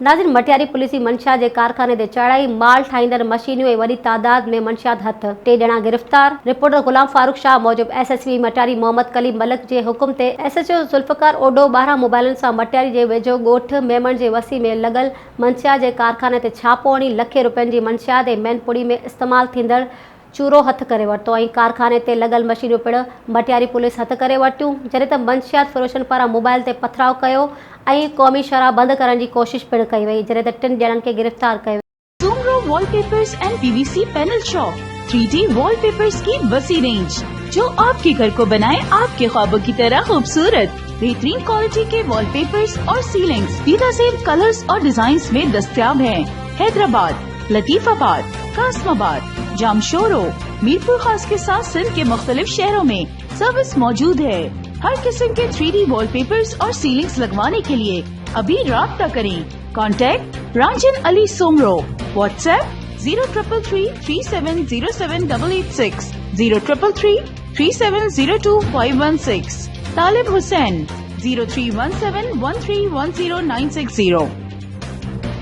नाज़रीन, मटियारी पुलिस मंशियात जे कारखाने ते चढ़ाई, माल ठाहींदड़ मशीनियूं ऐं वॾी तादाद में मंशियात हथ, 3 ॼणा गिरफ़्तार। रिपोर्टर गुलाम फारूक शाह मूजिब एसएसपी मटियारी मोहम्मद कलीम मलिक जे हुकुम ते एसएचओ ज़ुल्फ़कार ओडो 12 मोबाइलनि सां मटियारी जे वेझो ॻोठ मेमण जे वसी में लॻल मंशियात जे कारखाने ते छापो हणी लखे रुपयनि जी मंशियात ऐं मैनपुड़ी में इस्तेमाल थींदड़ चूरो हथ करे वरितो ऐं कारखाने ते लॻल मशीनियूं पिणु मटियारी पुलिस हथ करे वरितियूं, जॾहिं त मंशियात फ़रोशनि पारां मोबाइल ते पथराव कयो ऐं क़ौमी शराब बंदि करण जी कोशिश पिणु कई वई, जॾहिं त 3 ॼणनि खे गिरफ़्तार कयो। Soomro wallpapers and PVC panel shop 3D wallpapers की वसी रेंज जो आपके घर को बनाए आपके ख्वाबों की तरह खूबसूरत। बेहतरीन क्वालिटी के वॉलपेपर्स और सीलिंग्स बेहतरीन कलर्स और डिजाइन्स में दस्तयाब हैं। हैदराबाद, लतीफाबाद, कासमाबाद, जामशोरो, मीरपुर खास के साथ सिंध के मुख्तलिफ शहरों में सर्विस मौजूद है। हर किस्म के 3D वॉलपेपर्स और सीलिंग्स लगवाने के लिए अभी राब्ता करें। कॉन्टैक्ट रांजन अली सोमरो, व्हाट्सएप 0333370786, 03333702 516, तालिब हुसैन 031713109660।